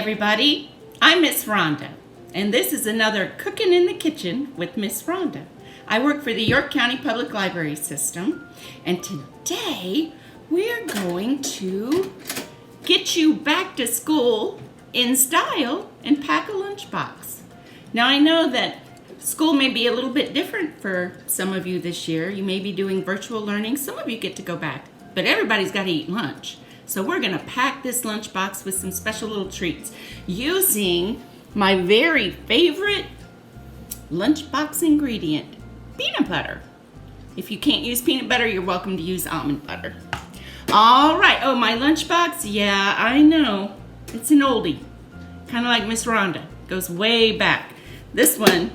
everybody. I'm Miss Rhonda, and this is another Cookin' in the Kitchen with Miss Rhonda. I work for the York County Public Library System, and today we're going to get you back to school in style and pack a lunchbox. Now I know that school may be a little bit different for some of you this year. You may be doing virtual learning. Some of you get to go back, but everybody's got to eat lunch. So we're going to pack this lunchbox with some special little treats using my very favorite lunchbox ingredient, peanut butter. If you can't use peanut butter, you're welcome to use almond butter. All right. Oh, my lunchbox? Yeah, I know. It's an oldie. Kind of like Miss Rhonda. Goes way back. This one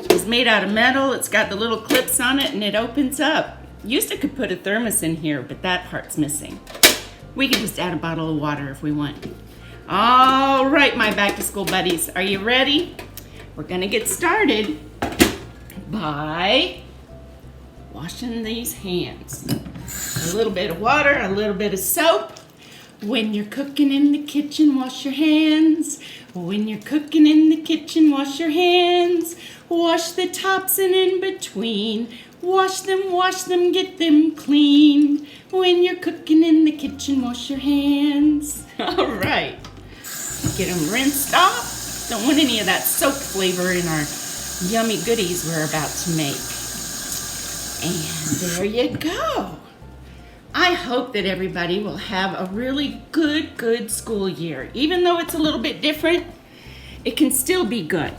is made out of metal. It's got the little clips on it and it opens up. Used to could put a thermos in here, but that part's missing. We can just add a bottle of water if we want. All right, my back to school buddies, are you ready? We're gonna get started by washing these hands. A little bit of water, a little bit of soap. When you're cooking in the kitchen, wash your hands. When you're cooking in the kitchen, wash your hands. Wash the tops and in between. Wash them, get them clean. When you're cooking in the kitchen, wash your hands. All right. Get them rinsed off. Don't want any of that soap flavor in our yummy goodies we're about to make. And there you go. I hope that everybody will have a really good school year. Even though it's a little bit different, it can still be good.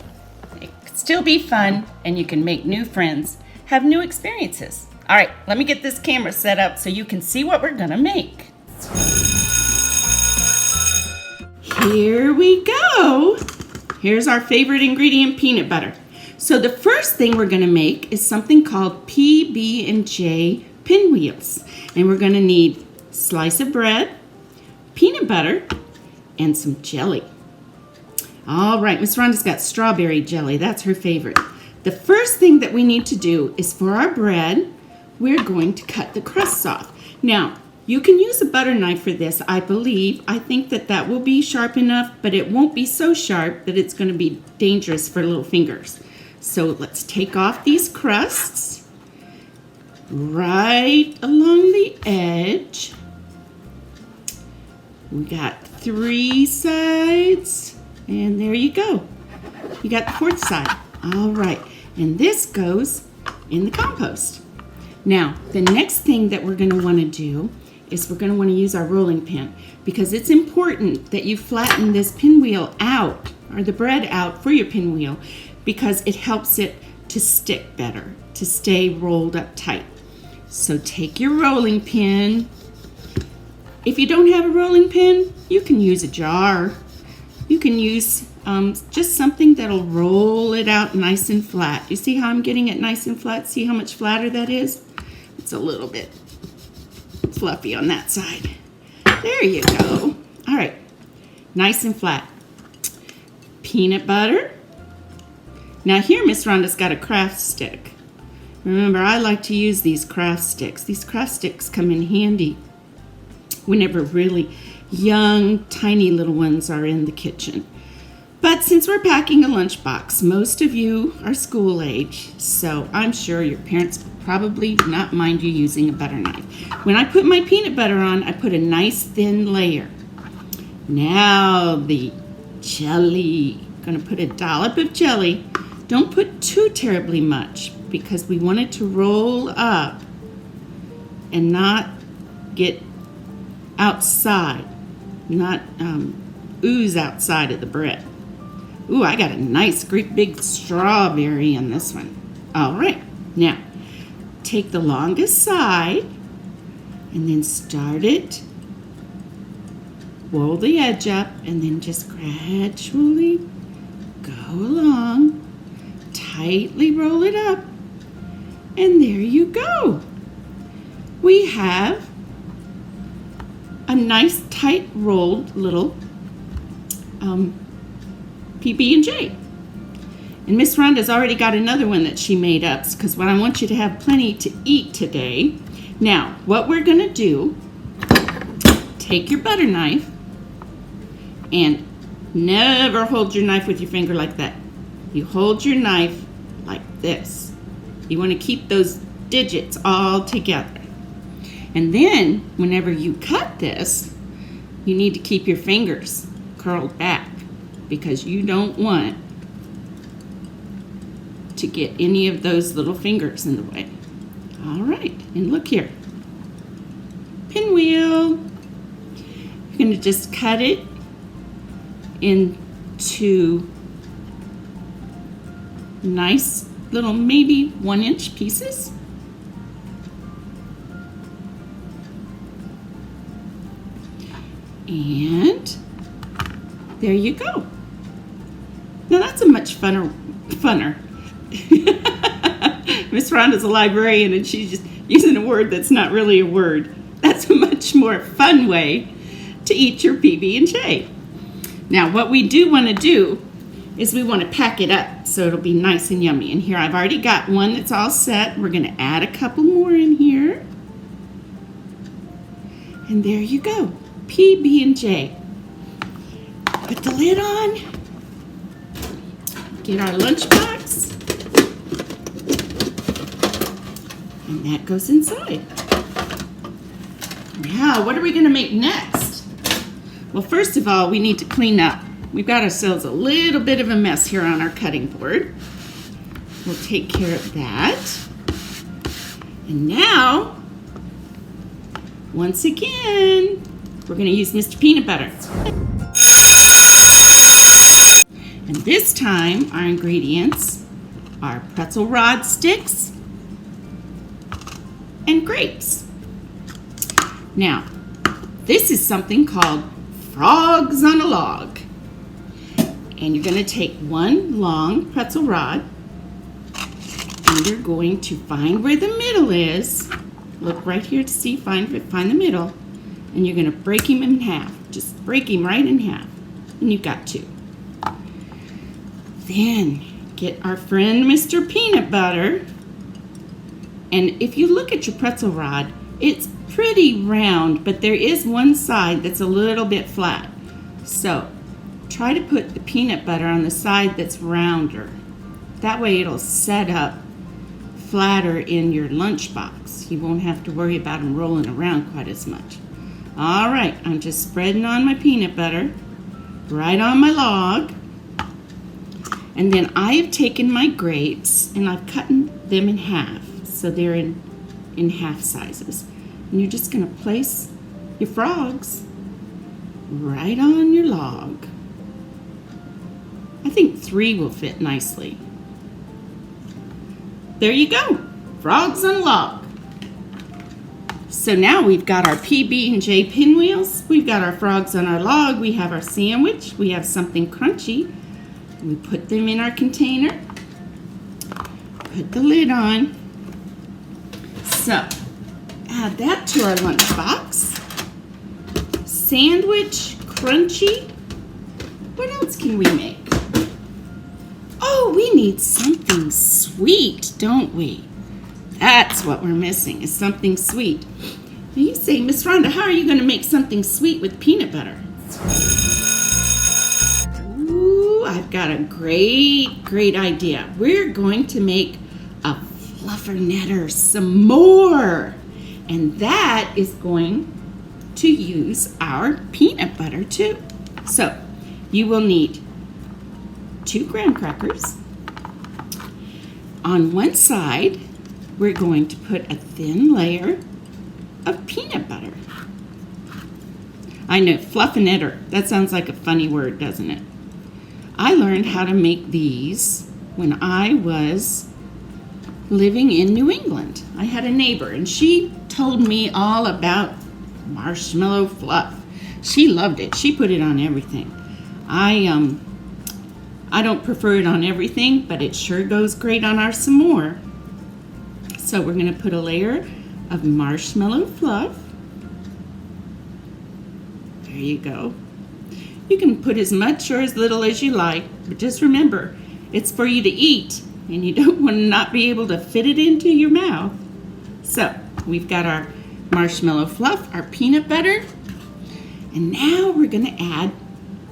It can still be fun, and you can make new friends, have new experiences. All right, let me get this camera set up so you can see what we're gonna make. Here we go. Here's our favorite ingredient, peanut butter. So the first thing we're gonna make is something called PB&J Pinwheels. And we're gonna need a slice of bread, peanut butter, and some jelly. All right, Miss Rhonda's got strawberry jelly. That's her favorite. The first thing that we need to do is for our bread, we're going to cut the crusts off. Now, you can use a butter knife for this, I believe. I think that will be sharp enough, but it won't be so sharp that it's going to be dangerous for little fingers. So let's take off these crusts right along the edge. We got 3 sides, and there you go. You got the 4th side. All right, and this goes in the compost. Now, the next thing that we're going to want to do is we're going to want to use our rolling pin, because it's important that you flatten this pinwheel out, or the bread out for your pinwheel, because it helps it to stick better, to stay rolled up tight. So take your rolling pin. If you don't have a rolling pin, you can use a jar. You can use just something that'll roll it out nice and flat. You see how I'm getting it nice and flat? See how much flatter that is? It's a little bit fluffy on that side. There you go. All right, nice and flat. Peanut butter. Now here Miss Rhonda's got a craft stick. Remember, I like to use these craft sticks. These craft sticks come in handy whenever really young, tiny little ones are in the kitchen. But since we're packing a lunchbox, most of you are school age, so I'm sure your parents probably not mind you using a butter knife. When I put my peanut butter on, I put a nice thin layer. Now the jelly. I'm going to put a dollop of jelly. Don't put too terribly much, because we want it to roll up and not get outside, not ooze outside of the bread. Ooh, I got a nice great big strawberry in this one. All right, now take the longest side and then start it, roll the edge up, and then just gradually go along, tightly roll it up, and there you go. We have a nice tight rolled little PB&J. And Miss Rhonda's already got another one that she made up, because I want you to have plenty to eat today. Now, what we're going to do, take your butter knife and Never hold your knife with your finger like that. You hold your knife like this. You want to keep those digits all together. And then, whenever you cut this, you need to keep your fingers curled back because you don't want to get any of those little fingers in the way. All right, and look here. Pinwheel. You're going to just cut it into nice little maybe 1-inch pieces. And there you go. Now that's a much funner. Miss Rhonda's a librarian and she's just using a word that's not really a word. That's a much more fun way to eat your PB&J. Now what we do want to do is we want to pack it up so it'll be nice and yummy. And here I've already got one that's all set. We're going to add a couple more in here. And there you go. PB&J. Put the lid on. Get our lunchbox. And that goes inside. Now, what are we going to make next? Well, first of all, we need to clean up. We've got ourselves a little bit of a mess here on our cutting board. We'll take care of that. And now, once again, we're going to use Mr. Peanut Butter. And this time, our ingredients are pretzel rod sticks and grapes. Now, this is something called frogs on a log. And you're going to take one long pretzel rod and you're going to find where the middle is. Look right here to see, find the middle. And you're going to break him in half. Just break him right in half. And you've got two. Then get our friend Mr. Peanut Butter. And if you look at your pretzel rod, it's pretty round, but there is one side that's a little bit flat. So try to put the peanut butter on the side that's rounder. That way it'll set up flatter in your lunchbox. You won't have to worry about them rolling around quite as much. All right, I'm just spreading on my peanut butter right on my log. And then I have taken my grapes and I've cut them in half. So they're in half sizes. And you're just going to place your frogs right on your log. I think 3 will fit nicely. There you go. Frogs on a log. So now we've got our PB&J Pinwheels. We've got our frogs on our log. We have our sandwich. We have something crunchy. We put them in our container. Put the lid on. So, add that to our lunchbox. Sandwich, crunchy. What else can we make? Oh, we need something sweet, don't we? That's what we're missing, is something sweet. Now you say, Miss Rhonda, how are you going to make something sweet with peanut butter? Ooh, I've got a great idea. We're going to make a Fluffinette some more. And that is going to use our peanut butter too. So you will need 2 graham crackers. On one side, we're going to put a thin layer of peanut butter. I know, Fluffinette, that sounds like a funny word, doesn't it? I learned how to make these when I was living in New England. I had a neighbor and she told me all about marshmallow fluff. She loved it. She put it on everything. I don't prefer it on everything, but it sure goes great on our s'more. So we're going to put a layer of marshmallow fluff. There you go. You can put as much or as little as you like, but just remember, it's for you to eat, and you don't want to not be able to fit it into your mouth. So we've got our marshmallow fluff, our peanut butter, and now we're going to add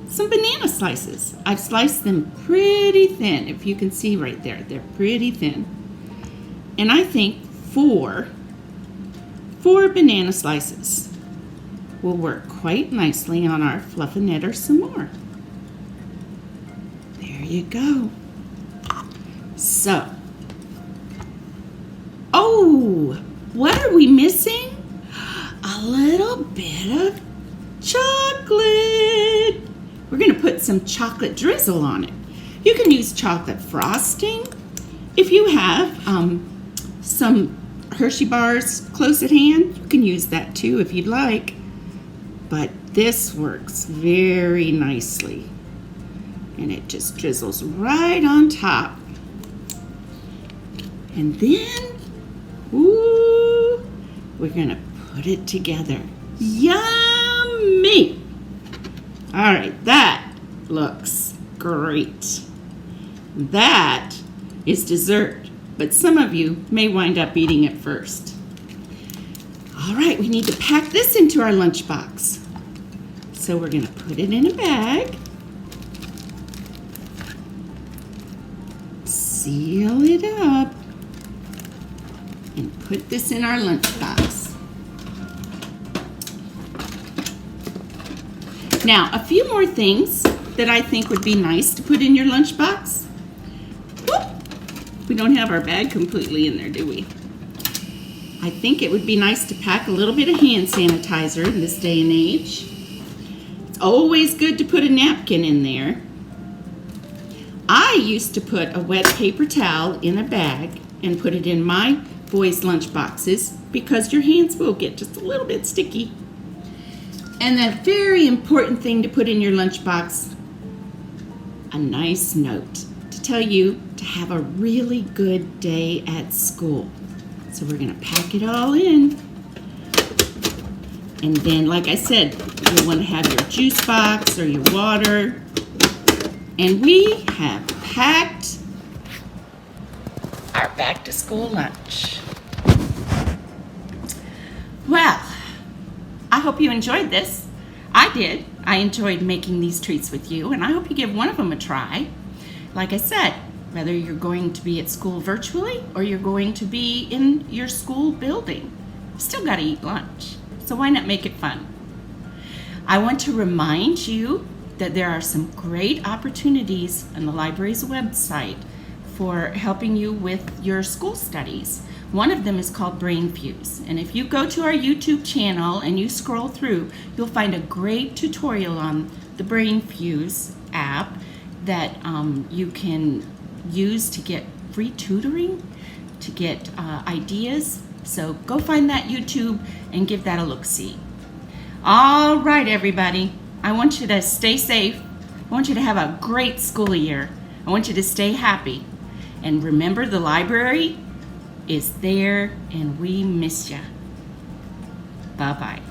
some banana slices. I've sliced them pretty thin, if you can see right there. They're pretty thin. And I think four banana slices will work quite nicely on our Fluffinette or some more. There you go. So, oh, what are we missing? A little bit of chocolate. We're going to put some chocolate drizzle on it. You can use chocolate frosting. If you have some Hershey bars close at hand, you can use that too if you'd like. But this works very nicely. And it just drizzles right on top. And then, ooh, we're going to put it together. Yummy! All right, that looks great. That is dessert, but some of you may wind up eating it first. All right, we need to pack this into our lunchbox. So we're going to put it in a bag. Seal it up. And put this in our lunchbox. Now, a few more things that I think would be nice to put in your lunchbox. Whoop. We don't have our bag completely in there, do we? I think it would be nice to pack a little bit of hand sanitizer in this day and age. It's always good to put a napkin in there. I used to put a wet paper towel in a bag and put it in my boys' lunch boxes because your hands will get just a little bit sticky. And a very important thing to put in your lunchbox, a nice note to tell you to have a really good day at school. So we're going to pack it all in. And then, like I said, you'll want to have your juice box or your water. And we have packed our back to school lunch. Well, I hope you enjoyed this. I did. I enjoyed making these treats with you, and I hope you give one of them a try. Like I said, whether you're going to be at school virtually or you're going to be in your school building, you still got to eat lunch. So why not make it fun? I want to remind you that there are some great opportunities on the library's website for helping you with your school studies. One of them is called Brain Fuse. And if you go to our YouTube channel and you scroll through, you'll find a great tutorial on the Brain Fuse app that you can use to get free tutoring, to get ideas. So go find that YouTube and give that a look-see. All right, everybody. I want you to stay safe. I want you to have a great school year. I want you to stay happy. And remember, the library is there and we miss you. Bye-bye.